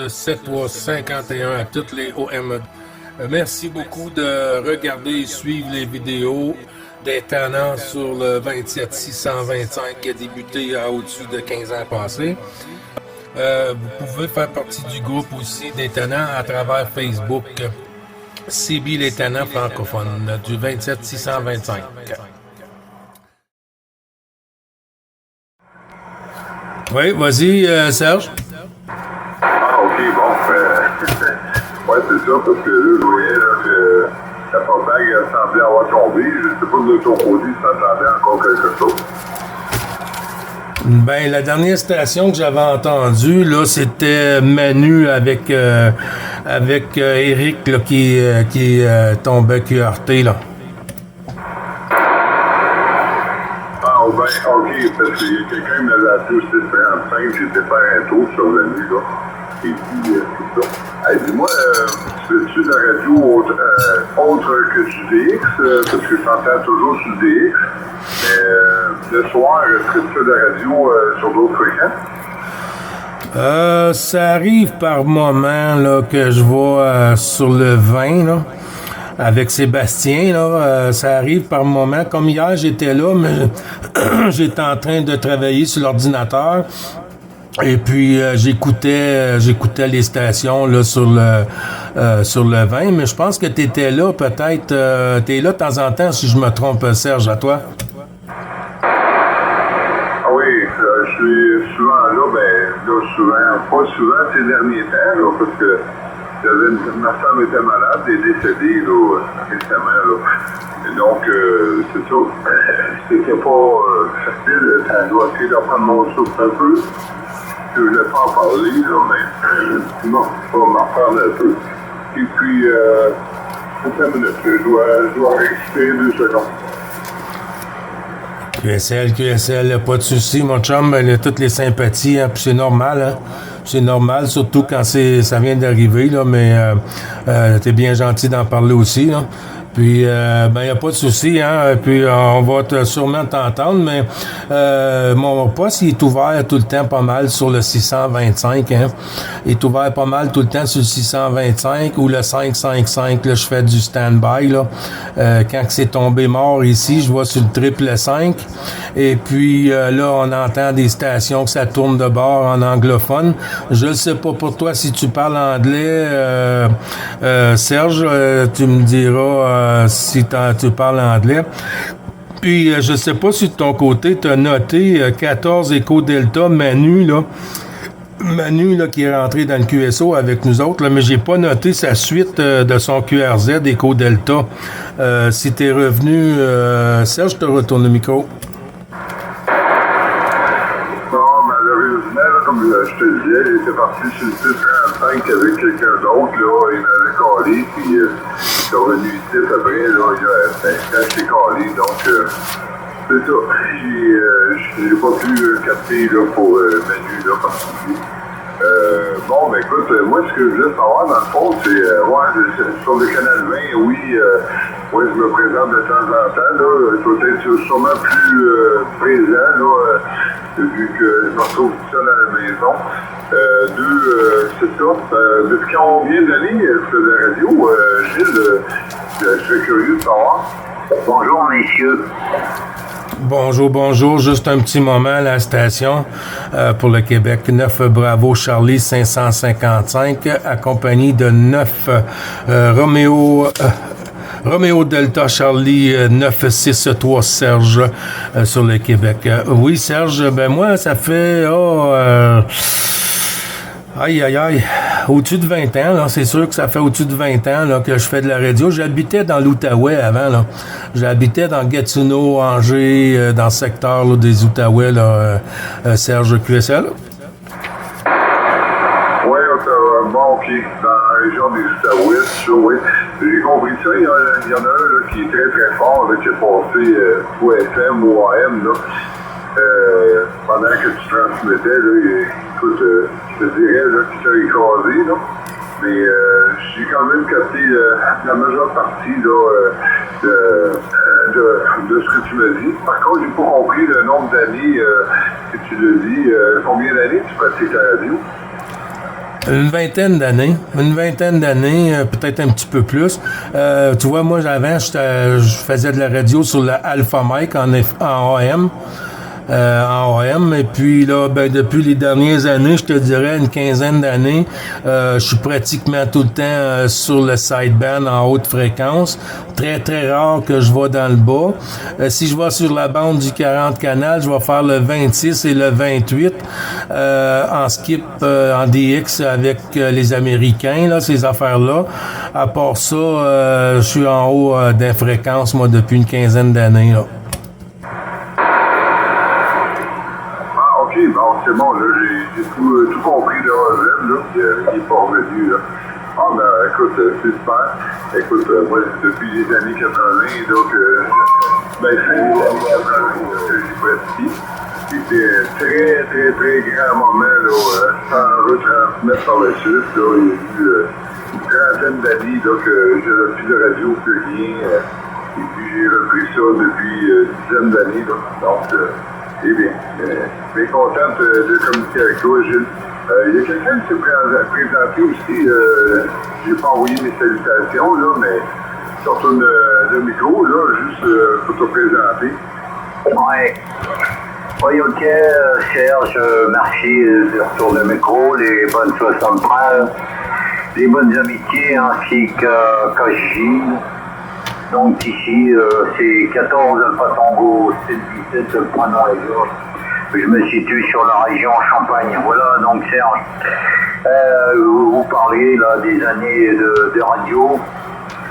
7351 à toutes les OM. Merci beaucoup de regarder et suivre les vidéos des tannants sur le 27625 qui a débuté à au-dessus de 15 ans passés. Vous pouvez faire partie du groupe aussi des tannants à travers Facebook. CB les tannants francophones du 27625. Oui, vas-y, Serge. OK, bon. Ouais, c'est ça, parce que là, je voyais là, que la portail semblait avoir tombé. Je ne sais pas de ton côté si t'entendais encore quelque chose. Ben, la dernière station que j'avais entendue, là, c'était Manu avec Eric là, qui tombait QRT, là. Ah, ben, OK, parce qu'il y a quelqu'un qui m'avait appelé au 635, j'étais faire un tour sur le nu, là. Et puis, c'est ça. Hey, dis-moi, tu fais-tu de la radio autre que du DX? Parce que je t'entends toujours sur le DX. Mais le soir, est-ce que tu fais de la radio sur d'autres fréquences? Ça arrive par moment là, que je vais sur le 20 là, avec Sébastien. Là, ça arrive par moment. Comme hier, j'étais là, mais j'étais en train de travailler sur l'ordinateur. Et puis j'écoutais les stations là sur le 20, mais je pense que tu étais là peut-être t'es là de temps en temps si je me trompe, Serge, à toi. Ah oui, je suis souvent là, pas souvent ces derniers temps, là, parce que ma femme était malade et décédée là, récemment. Là. Et donc, c'est ça. C'était pas facile. Ça doit essayer d'en prendre mon souffle un peu. Je ne voulais pas en parler, là, mais non, je vais m'en reprendre un peu. Et puis, attends une minute, je dois récupérer 2 secondes. QSL, pas de souci, mon chum, il a toutes les sympathies, hein, puis c'est normal, hein. C'est normal, surtout quand ça vient d'arriver, là, mais t'es bien gentil d'en parler aussi, là. Puis, ben, il n'y a pas de souci, hein. Puis, on va sûrement t'entendre, mais mon poste, il est ouvert tout le temps pas mal sur le 625, hein. Il est ouvert pas mal tout le temps sur le 625 ou le 555, là, je fais du stand-by, là. Quand c'est tombé mort ici, je vais sur le 555. Et puis, là, on entend des stations que ça tourne de bord en anglophone. Je ne sais pas pour toi si tu parles anglais, Serge, tu me diras si tu parles anglais. Puis, je sais pas si de ton côté, tu as noté 14 Echo Delta Manu, là. Manu, là, qui est rentré dans le QSO avec nous autres, là, mais j'ai pas noté sa suite de son QRZ Echo Delta. Si tu es revenu, Serge, je te retourne le micro. Comme je te disais, il était parti sur le 635 avec quelqu'un d'autre, là, il m'avait collé, puis il est revenu ici après, là, il y a 5 ans, j'ai collé, donc c'est ça. J'ai pas pu capter là, pour Manu, là, particulier. Bon, ben écoute, moi, ce que je voulais savoir, dans le fond, c'est, sur le canal 20, oui, ouais, je me présente de temps en temps, là, je dois être sûrement plus présent, là, vu que je me retrouve tout seul à la maison. C'est ça. Depuis combien d'années tu fais de la radio, Gilles? Je serais curieux de savoir. Bonjour, messieurs. Bonjour. Juste un petit moment à la station pour le Québec. 9 Bravo Charlie 555, accompagné de 9 Roméo Delta Charlie 963 Serge sur le Québec. Oui, Serge, ben moi, ça fait au-dessus de 20 ans, là, c'est sûr que ça fait au-dessus de 20 ans là, que je fais de la radio. J'habitais dans l'Outaouais avant, là. J'habitais dans Gatineau, Angers, dans le secteur là, des Outaouais, là, Serge QSL. Oui, bon, OK. Dans la région des Outaouais, oui. J'ai compris ça. Il y en a un là, qui est très, très fort, là, qui est passé ou FM ou AM, là. Pendant que tu transmettais, là, écoute, je te dirais là, qu'il t'a écrasé, là. Mais j'ai quand même capté la majeure partie là, de ce que tu m'as dit. Par contre, j'ai pas compris le nombre d'années que tu l'as dit. Combien d'années tu pratiques la radio? Une vingtaine d'années, peut-être un petit peu plus. Tu vois, moi, avant, je faisais de la radio sur le Alpha Mic en AM. Et puis là, depuis les dernières années, je te dirais une quinzaine d'années, je suis pratiquement tout le temps sur le sideband en haute fréquence. Très, très rare que je vais dans le bas. Si je vais sur la bande du 40 canal, je vais faire le 26 et le 28 en skip, en DX avec les Américains, là, ces affaires-là. À part ça, je suis en haut des fréquences, moi, depuis une quinzaine d'années, là. Bon, c'est bon, là, j'ai tout compris de Rosen, là, qui est pas revenu, là. Ah, ben, écoute, c'est super. Écoute, moi, depuis les années 80, donc, c'est les années 80 que j'ai pratiqué. C'était un très, très, très grand moment, là, sans retransmettre par la suite, là. Il y a eu une trentaine d'années, donc, je n'ai plus de radio, plus rien. Et puis, j'ai repris ça depuis une dizaine d'années, là. Donc, eh bien, bien contente de communiquer avec toi, Gilles. Il y a quelqu'un qui s'est présenté aussi. J'ai pas envoyé mes salutations, là, mais je retourne le micro, là, juste pour te présenter. Ouais. Oui, ok, Serge, merci de retourner le micro, les bonnes 63, les bonnes amitiés, ainsi qu'Agile. Donc ici, c'est 14 Alpha Tango 717, le point dans les gorges. Je me situe sur la région Champagne. Voilà, donc Serge, vous parlez là des années de radio.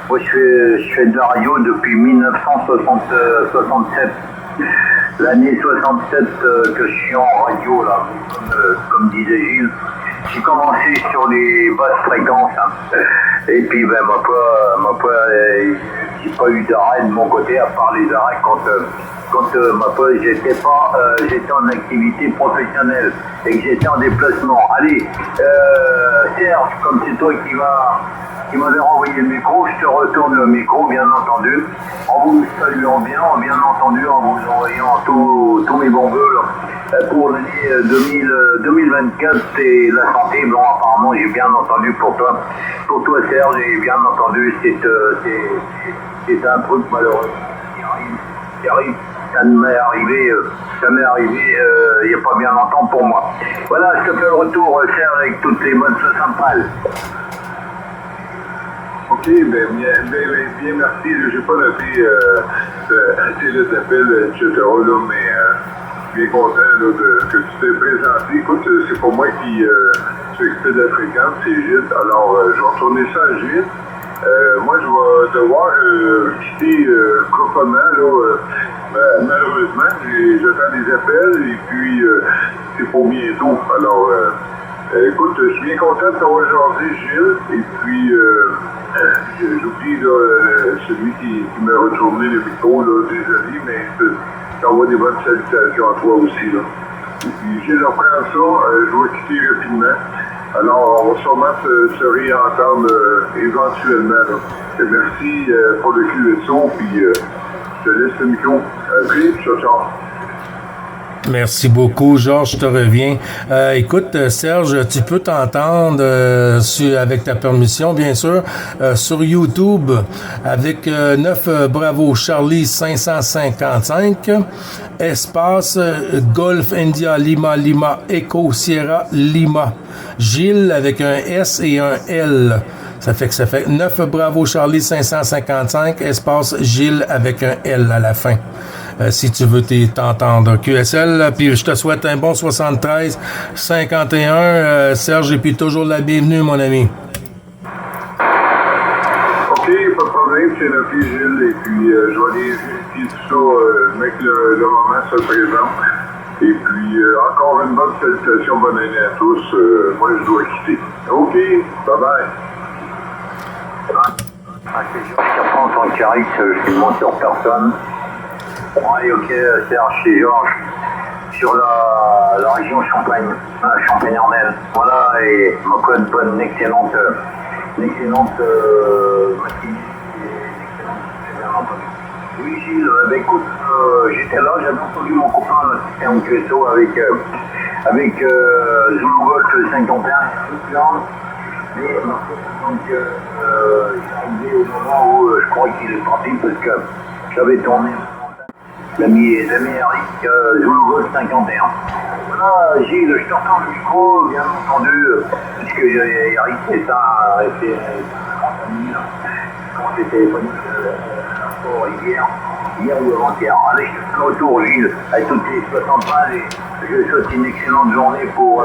Moi, je fais de la radio depuis 1967. L'année 67 que je suis en radio, là, comme disait Gilles. J'ai commencé sur les basses fréquences. Hein. Et puis, ben, j'ai pas eu d'arrêt de mon côté, à part les arrêts quand j'étais en activité professionnelle et que j'étais en déplacement. Allez, Serge, comme c'est toi qui m'avais renvoyé le micro, je te retourne le micro, bien entendu, en vous saluant bien entendu, en vous envoyant tous mes bons voeux pour l'année 2024 et la santé. Bon, apparemment, j'ai bien entendu pour toi Serge, j'ai bien entendu, c'est un truc malheureux qui arrive. Ça m'est arrivé il n'y a pas bien longtemps pour moi. Voilà, je te fais le retour, Serge, avec toutes les bonnes choses sympales. OK, bien merci. Je n'ai pas noté les appels, etc. Là, mais bien content là, que tu t'es présenté. Écoute, c'est pas moi qui s'occupe de la fréquence, c'est Gilles. Alors, je vais retourner ça à Gilles. Moi, je vais devoir quitter proprement, là, malheureusement. J'attends des appels et puis c'est pour bientôt. Alors, écoute, je suis bien content de t'avoir jasé, Gilles. Et puis, j'oublie celui qui m'a retourné le micro, là, désolé, mais je t'envoie des bonnes salutations à toi aussi. Là. Et puis, Gilles, on prend ça, je dois quitter rapidement. Alors, on va sûrement se réentendre éventuellement. Là. Et merci pour le QSO, puis je te laisse le micro. Puis, ciao. Merci beaucoup, Georges, je te reviens. Écoute, Serge, tu peux t'entendre, avec ta permission, bien sûr, sur YouTube, avec 9 Bravo Charlie 555, espace Golf India Lima Lima Echo Sierra Lima. Gilles avec un S et un L. Ça fait 9 Bravo Charlie 555, espace Gilles avec un L à la fin. Si tu veux t'entendre. QSL, puis je te souhaite un bon 73-51. Serge, et puis toujours la bienvenue, mon ami. OK, pas de problème, c'est noté, Gilles, et puis je vais aller vérifier tout ça, mec, le moment se présente. Et puis, encore une bonne salutation, bonne année à tous. Moi, je dois quitter. OK, bye-bye. C'est Georges qui reprend son carré, je suis monté en personne. Ouais, ok, Serge, c'est Georges, sur la région Champagne, Champagne-Ardenne. Voilà, et ma code bonne, une excellente matinée, Oui, Gilles, écoute, j'étais là, j'avais entendu mon copain, là, qui était en QSO avec Zulu Golf 51. Mais donc, arrivé au moment où je crois qu'il est parti parce que j'avais tourné l'ami Eric Zulu Golf 51. Voilà, Gilles, je te retourne le micro, bien entendu, puisque Eric est un ami quand j'ai téléphoné hier ou avant-hier. Allez, je te fais le retour, Gilles, avec toutes les 60 balles et je souhaite une excellente journée pour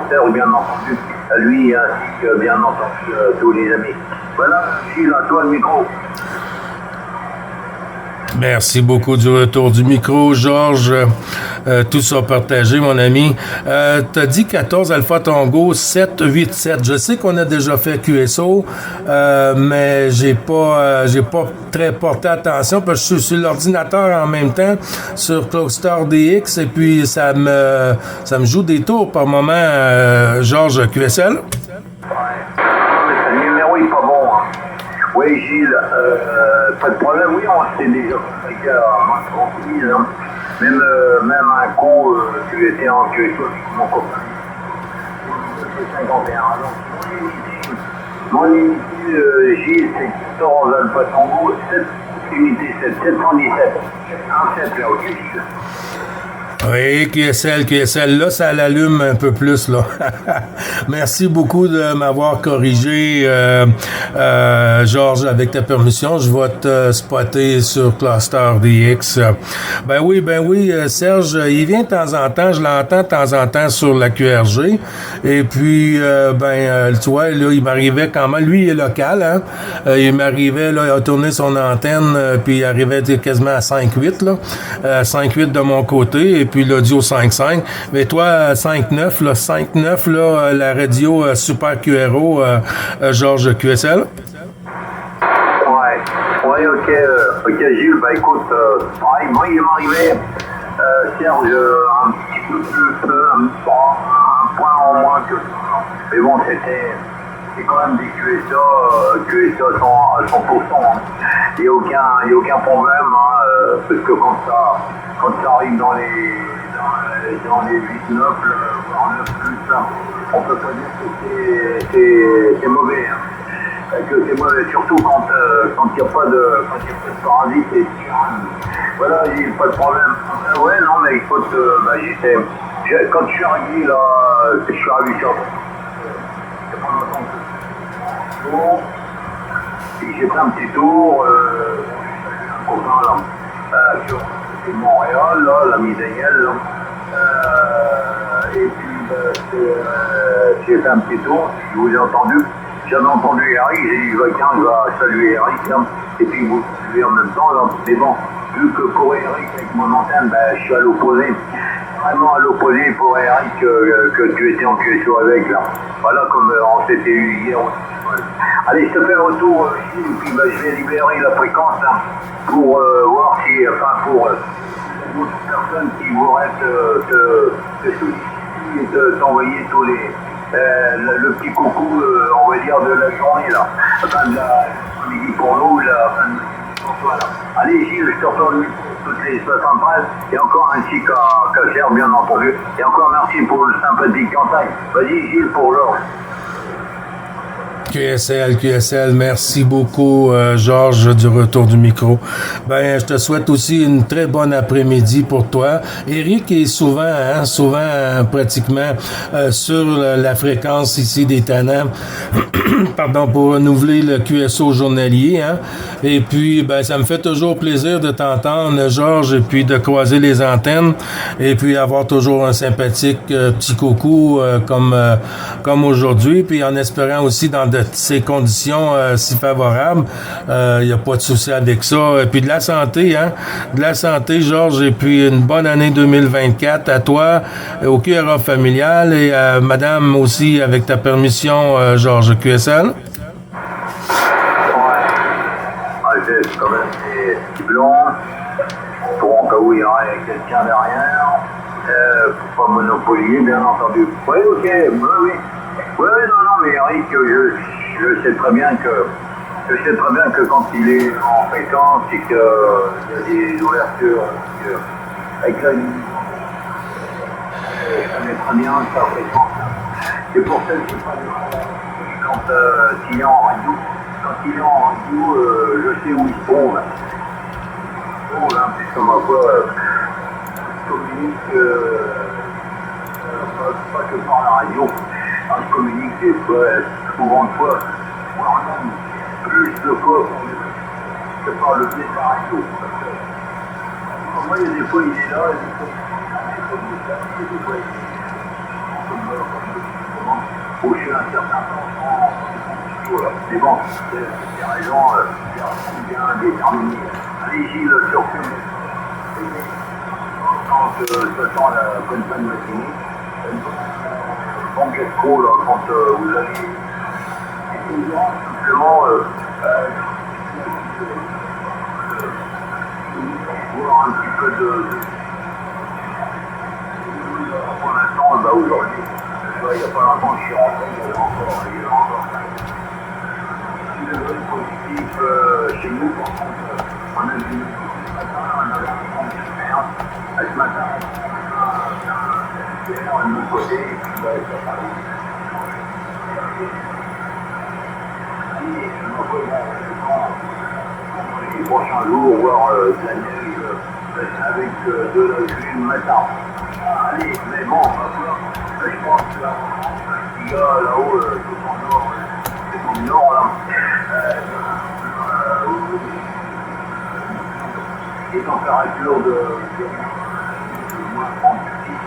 Serge, bien entendu, à lui ainsi que bien entendu tous les amis. Voilà, Gilles, à toi le micro. Merci beaucoup du retour du micro, Georges. Tout ça partagé, mon ami. T'as dit 14 Alpha Tango 787. Je sais qu'on a déjà fait QSO, mais j'ai pas très porté attention parce que je suis sur l'ordinateur en même temps sur Clockstar DX et puis ça me joue des tours par moment, Georges QSL. Ouais. Le numéro est pas bon. Hein. Oui, Gilles, pas de problème. Oui, on s'est déjà fait à moins tranquille. Hein. Même un coup, tu étais en QSO avec mon copain. J'ai 51 ans. Mon unité, Gilles, c'est 14 Alpha Tango, 7 unité 717. Un 7 là, ok, Gilles. Oui, QSL, là, ça l'allume un peu plus, là. Merci beaucoup de m'avoir corrigé, Georges, avec ta permission. Je vais te spotter sur Cluster DX. Ben oui, Serge, il vient de temps en temps, je l'entends de temps en temps sur la QRG. Et puis, tu vois, là, il m'arrivait quand même, lui, il est local, hein. Il m'arrivait, là, il a tourné son antenne, puis il arrivait quasiment à 5.8, là. 5.8 de mon côté, et puis l'audio 5.5. Mais toi, 5.9, là, 5.9, là, la radio Super QRO, Georges QSL. Ouais, ok, Gilles, bah écoute, pareil, moi, il m'arrivait, Serge, un petit peu plus, un point en moins que ça. Mais bon, c'est quand même des QSA à 100%. Hein. Il n'y a aucun problème, hein, parce que quand ça arrive dans les 8-9, voire 9 plus, hein, on peut pas dire que c'est mauvais. Hein. Que c'est mauvais, surtout quand il n'y a pas de parasites et voilà, il n'y a pas de problème. Ouais, non, mais écoute, quand je suis arrivé là, je suis arrivé sur pas longtemps que j'ai fait un petit tour, un copain là, sur Montréal, là, l'ami Daniel, là. Et puis j'ai fait un petit tour, je vous ai entendu. J'avais entendu Eric, j'ai dit, je vais saluer Eric, là, et puis vous saluez en même temps, là. Mais bon, vu que pour Eric, avec mon antenne, je suis à l'opposé. Vraiment à l'opposé pour Eric que tu étais en QSO avec, là. Voilà, comme on s'était eu hier. Allez, je te fais le retour ici, et puis je vais libérer la fréquence, là, pour voir si, pour d'autres personnes qui voudraient te solliciter et t'envoyer tous les... le petit coucou, on va dire, de la journée, là. Enfin, de l'après-midi pour nous, la fin de midi pour toi, là. Allez, Gilles, je te retourne toutes les 73, et encore ainsi qu'à Serge, bien entendu. Et encore merci pour le sympathique contact. Vas-y, Gilles, pour l'or. QSL, merci beaucoup, Georges, du retour du micro. Je te souhaite aussi une très bonne après-midi pour toi. Eric est souvent, pratiquement, sur la fréquence ici des Tannants, pardon, pour renouveler le QSO journalier, hein. Et puis, ça me fait toujours plaisir de t'entendre, Georges, et puis de croiser les antennes, et puis avoir toujours un sympathique petit coucou, comme aujourd'hui, puis en espérant aussi dans ces conditions si favorables, il n'y a pas de souci avec ça. Et puis de la santé, hein? De la santé, Georges, et puis une bonne année 2024 à toi, au QRA familial, et à madame aussi, avec ta permission, Georges QSL. C'est quand même des petits blancs, pour en cas où il y aurait quelqu'un derrière, pour pas monopoliser, bien entendu. Oui, ok, oui. Oui, non, mais Eric, je sais très bien que quand il est en fréquence et qu'il y a des ouvertures avec la ligne, je connais très bien sa fréquence. C'est pour ça que je pas quand il est en radio. Quand il est en radio, je sais où il se trouve. Bon, là, puisque ma foi, je communique pas que par la radio. Je communique des fois, souvent de fois, voire même plus de fois que par le biais de la radio. Moi, il y a des fois, il est là, et des fois, il est où je suis un certain temps, voilà. Mais bon, c'est raison, bien déterminé. Allez, Gilles, surtout, quand je sens la bonne fin de matinée, bon gecko, là, quand vous avez simplement voir un petit peu de pour l'instant, aujourd'hui, il n'y a pas longtemps, je suis rentré, il y a encore il est positif chez nous, par contre, on a vu ce matin, on a vu ce matin, de mon côté, les prochains jours, voire de la neige avec de la pluie le matin. Allez, mais bon, je pense que là, il y a là-haut, tout en nord, c'est au nord, là, les températures de moins 36,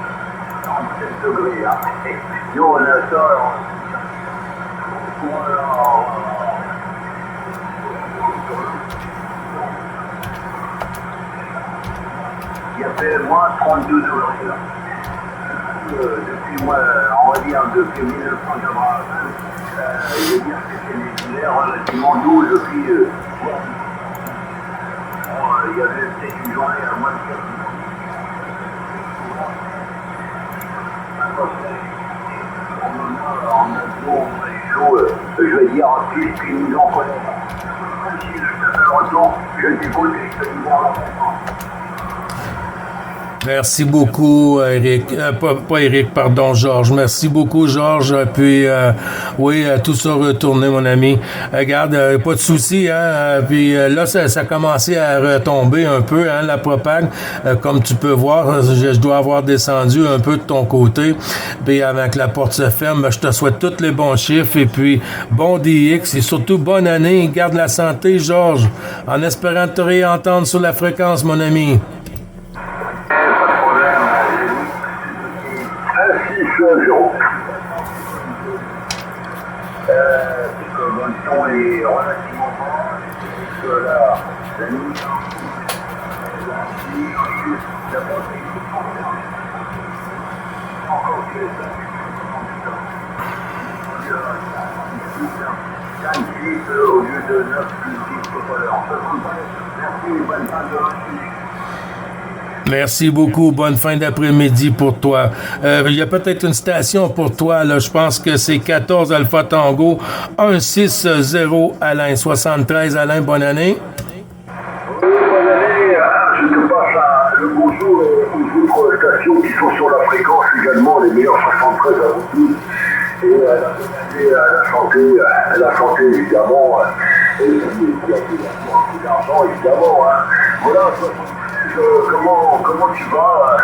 37 degrés, là. Nous, on a ça, il y a fait moins 32 degrés, là. Depuis moi, on va dire depuis 1980, je veux dire que c'était des hivers relativement doux depuis. Il y avait peut-être une journée à moins de 4 en avion, chaud, je vais dire plus qu'ils nous en connaissent. Même si je fais le retour, je t'écoute et je te dis voir la réponse. Merci beaucoup, Eric. Pas Eric, pardon, Georges. Merci beaucoup, Georges. Puis, oui, tout ça retourné, mon ami. Regarde, pas de souci, hein. Puis là, ça a commencé à retomber un peu, hein, la propague. Comme tu peux voir, je dois avoir descendu un peu de ton côté. Puis, avant que la porte se ferme, je te souhaite tous les bons chiffres. Et puis, bon DX et surtout bonne année. Garde la santé, Georges. En espérant te réentendre sur la fréquence, mon ami. Le temps est relativement bon, puisque là, la nuit, la montée encore que ça. 5 litres au lieu de 9 plus 10 tout à l'heure. Merci, bonne fin de journée. Merci beaucoup. Bonne fin d'après-midi pour toi. Il y a peut-être une station pour toi. Là. Je pense que c'est 14 Alpha Tango 160 Alain 73. Alain, bonne année. Oui, bonne année. Je te passe le bonjour aux autres stations qui sont sur la fréquence également, les meilleurs 73 à vous tous. Et à la santé évidemment. Et puis l'argent évidemment. Hein. Voilà. Comment tu vas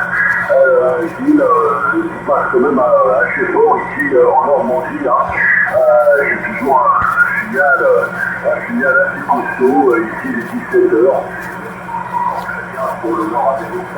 Gilles, je passe quand même assez fort ici en Normandie. Hein. J'ai toujours un signal assez costaud, ici les 17h. Très bien pour le Nord-Amérique.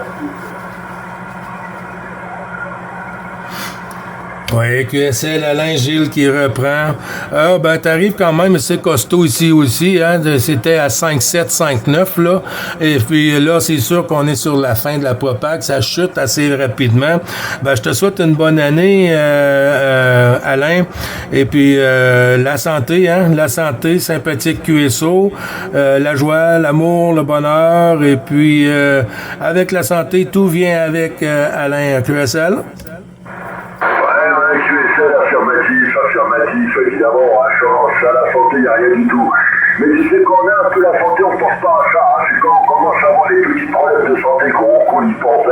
Oui, QSL, Alain Gilles qui reprend. Ah, ben, t'arrives quand même, c'est costaud ici aussi, hein. C'était à 5,7, 5,9, là. Et puis là, c'est sûr qu'on est sur la fin de la propague. Ça chute assez rapidement. Ben, je te souhaite une bonne année, Alain. Et puis, la santé, hein. La santé, sympathique QSO. La joie, l'amour, le bonheur. Et puis, avec la santé, tout vient avec Alain QSL. Affirmatif, évidemment, à la santé, il n'y a rien du tout. Mais tu sais qu'on a un peu la santé, on ne pense pas à ça. Hein. C'est quand on commence à avoir les petits problèmes de santé qu'on y pense.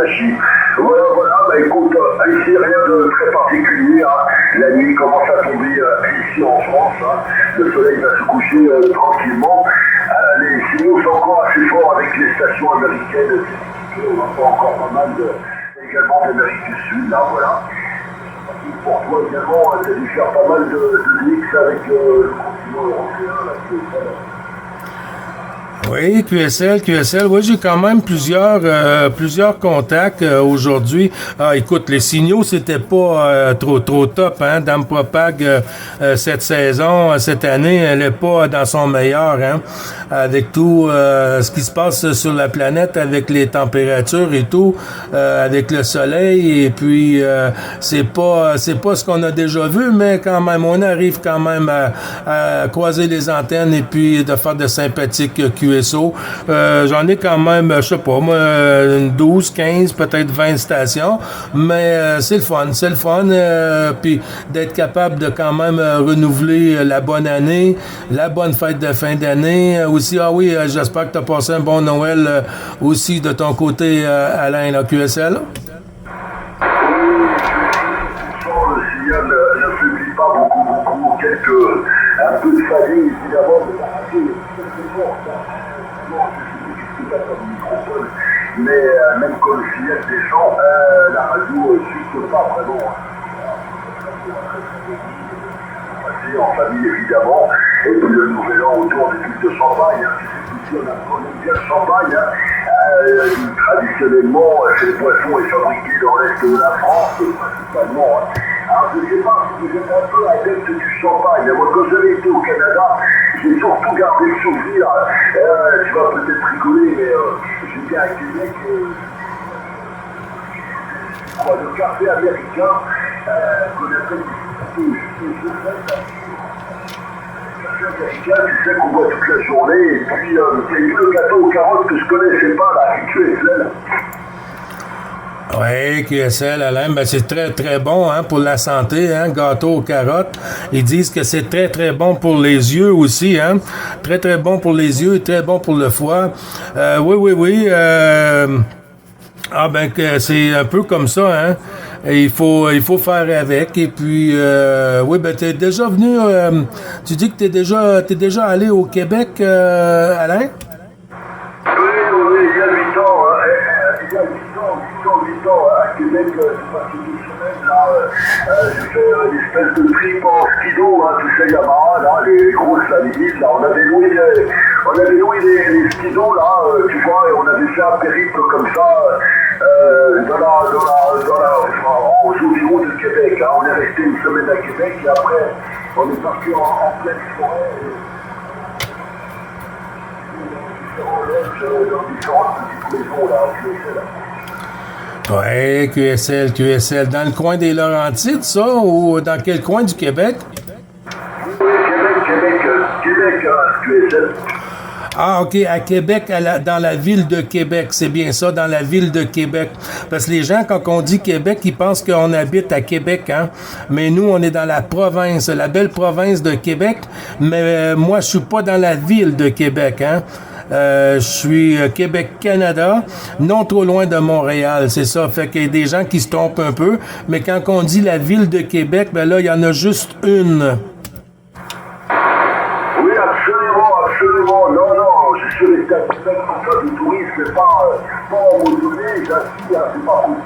Voilà, bah écoute, ici rien de très particulier. Hein. La nuit commence à tomber ici en France. Hein. Le soleil va se coucher tranquillement. Les signaux sont encore assez forts avec les stations américaines. On entend encore pas mal également d'Amérique du Sud. Là, voilà. Pour toi également, tu as dû faire pas mal de mix avec le continent européen. Là, Oui, QSL, oui, j'ai quand même plusieurs contacts aujourd'hui. Ah, écoute, les signaux, c'était pas trop top, hein. Dame Propag, cette saison, cette année, elle est pas dans son meilleur, hein. Avec tout ce qui se passe sur la planète, avec les températures et tout, avec le soleil, et puis c'est pas ce qu'on a déjà vu, mais quand même, on arrive quand même à croiser les antennes et puis de faire de sympathiques QSO. J'en ai quand même, je sais pas, moi, 12, 15, peut-être 20 stations, mais c'est le fun, puis d'être capable de quand même renouveler la bonne année, la bonne fête de fin d'année. Aussi, ah oui, j'espère que tu as passé un bon Noël aussi de ton côté, Alain, la QSL. Le signal ne faiblit pas beaucoup, un peu de famille, évidemment, mais même quand le signal descend, la radio ne suit pas vraiment. Passer en famille évidemment, et puis le nouvel an autour des trucs de champagne. Ici on aime bien le champagne. Traditionnellement, ces boissons est fabriqué dans l'est de la France, principalement. Alors je ne sais pas si vous êtes un peu adepte du champagne. Moi quand j'avais été au Canada, j'ai surtout gardé le souvenir. Tu vas peut-être rigoler, mais j'étais à Québec. Le café américain qu'on appelle américain, tu sais qu'on boit toute la journée, et puis il y a eu le gâteau aux carottes que je connaissais pas, là, QSL. Oui, QSL, Alain, ben c'est très, très bon, hein, pour la santé, hein, gâteau aux carottes. Ils disent que c'est très, très bon pour les yeux aussi, hein. Très, très bon pour les yeux et très bon pour le foie. Oui. Ah ben que c'est un peu comme ça, hein. Et il faut faire avec. Et puis oui, ben t'es déjà venu. Tu dis que t'es déjà allé au Québec, Alain? Oui, il y a 8 ans. Il y a 8 ans, à Québec, j'ai passé 2 semaines là. J'ai fait une espèce de trip en skido, hein, tout ça Yamaha, là, les grosses salives, là. On avait loué les skidos là, tu vois, et on avait fait un périple comme ça. Aux environs de Québec. Hein. On est resté une semaine à Québec et après on est parti en pleine forêt dans différentes petites maisons là, QSL. Dans le coin des Laurentides, ça, ou dans quel coin du Québec? Québec, QSL. Ah, OK, à Québec, dans la ville de Québec. C'est bien ça, dans la ville de Québec. Parce que les gens, quand on dit Québec, ils pensent qu'on habite à Québec, hein. Mais nous, on est dans la province, la belle province de Québec. Mais moi, je suis pas dans la ville de Québec, hein. Je suis Québec-Canada, non trop loin de Montréal, c'est ça. Fait qu'il y a des gens qui se trompent un peu. Mais quand on dit la ville de Québec, ben là, il y en a juste une. Oui, absolument. Non, je suis resté à Québec pour faire du tourisme, mais pas en motoné, c'est pas possible.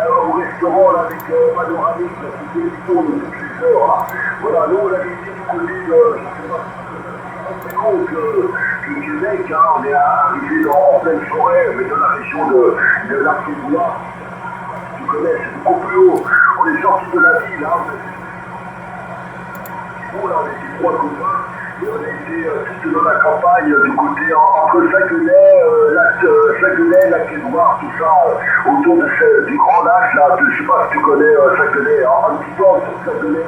Au restaurant là, avec Panoramique, c'était les tours de toutes les heures. Là. Voilà, nous on avait dit du côté de, je sais pas si tu compte que Québec, hein, on est arrivé en pleine forêt, mais dans la région de l'Arc-et-Bois. Tu connais, c'est beaucoup plus haut. On est sorti de la ville, hein. Bon, là, on était 3 copains. Et on a été tout dans la campagne, du côté entre Saguenay, Lac-et-Loire, tout ça, autour du Grand Lac, là, je sais pas si tu connais Saguenay, un petit peu sur Saguenay,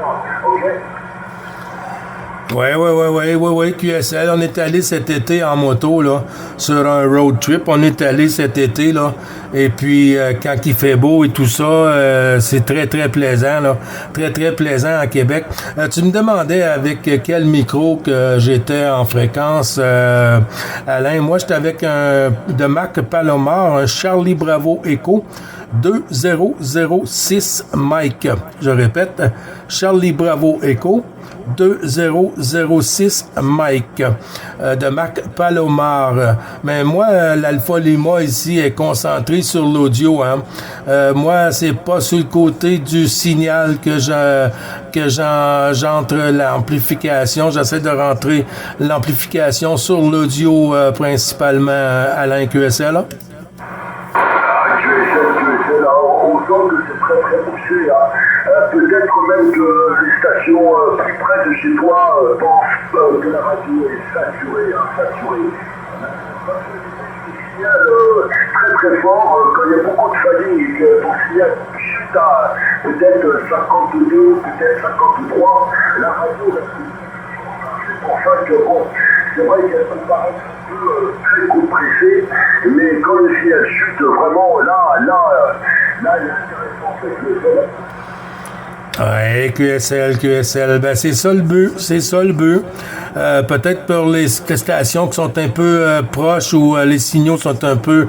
ok? Oui, QSL. On est allé cet été en moto, là, sur un road trip. On est allé cet été, là. Et puis, quand il fait beau et tout ça, c'est très, très plaisant, là. Très, très plaisant à Québec. Tu me demandais avec quel micro que j'étais en fréquence, Alain. Moi, j'étais avec un de marque Palomar, un Charlie Bravo Echo 2006 Mike. Je répète, Charlie Bravo Echo 2006 Mike de marque Palomar. Mais moi, l'Alpha Lima ici est concentré sur l'audio. Hein. Moi, c'est pas sur le côté du signal que j'entre l'amplification. J'essaie de rentrer l'amplification sur l'audio principalement, Alain QSL. Là. QSL, on sent que c'est très très poussé. Hein. Peut-être même que les stations plus près de chez toi pensent que la radio est saturée. Signal très très fort quand il y a beaucoup de familles et que ton signal chute à peut-être 52, peut-être 53, la radio c'est pour ça que bon, c'est vrai qu'elle peut paraître un peu très compressée, mais quand le signal chute vraiment là il est intéressant avec le sol. Ouais, QSL, ben c'est ça le but. Peut-être pour les stations qui sont un peu proches où les signaux sont un peu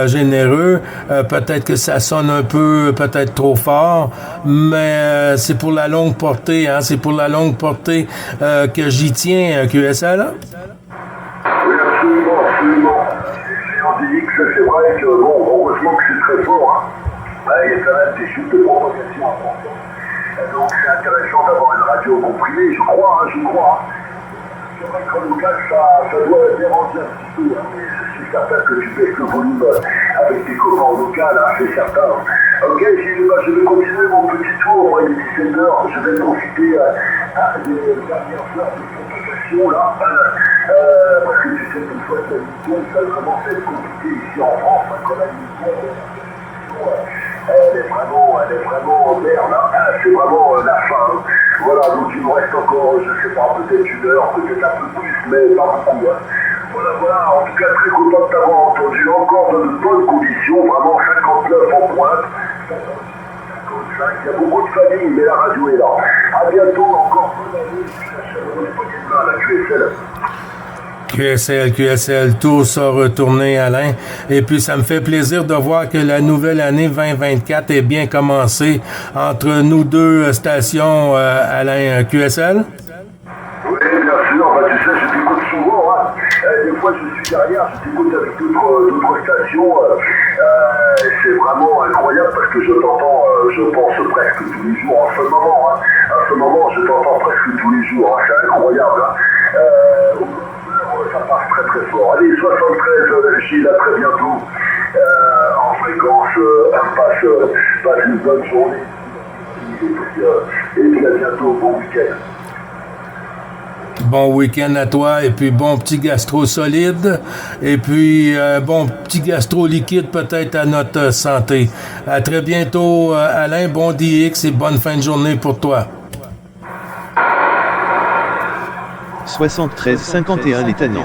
généreux, peut-être que ça sonne un peu, peut-être trop fort, mais c'est pour la longue portée, hein, c'est pour la longue portée que j'y tiens, QSL. Oui, absolument. On dit que c'est vrai que, bon, heureusement que c'est très fort, hein. Il y a quand même des chutes de propagation importantes. Donc c'est intéressant d'avoir une radio comprimée, je crois. C'est vrai qu'en local, ça doit déranger un petit peu, hein, mais je suis certain que tu baisses le volume avec tes copains en local, hein, c'est certain. Ok, je vais continuer mon petit tour, il est 17h, je vais profiter des dernières heures de propagation là, parce que tu sais qu'une fois que l'émission, ça commence à être compliqué ici en France, hein, quand la l'émission, elle est vraiment en mer là, c'est vraiment la fin. Hein. Voilà, donc il me reste encore, je sais pas, peut-être une heure, peut-être un peu plus, mais pas beaucoup. Hein. Voilà, en tout cas très content de t'avoir entendu, encore dans de bonnes conditions, vraiment 59 en pointe, 55, il y a beaucoup de familles, mais la radio est là. À bientôt, encore bonne année, à la QSL. QSL, tout ça retourné, Alain. Et puis, ça me fait plaisir de voir que la nouvelle année 2024 est bien commencée entre nous deux stations, Alain, QSL. Oui, bien sûr. Tu sais, je t'écoute souvent. Hein. Des fois, je suis derrière, je t'écoute avec d'autres stations. C'est vraiment incroyable parce que je t'entends, je pense, presque tous les jours en ce moment. Hein. En ce moment, je t'entends presque tous les jours. Hein. C'est incroyable. Hein. Ça passe très très fort. Allez, 73, Gilles, à très bientôt. En fréquence, passe une bonne journée. Et puis à bientôt, bon week-end. Bon week-end à toi, et puis bon petit gastro solide, et puis bon petit gastro liquide peut-être à notre santé. À très bientôt, Alain, bon DX et bonne fin de journée pour toi. 73 51 les Tannants.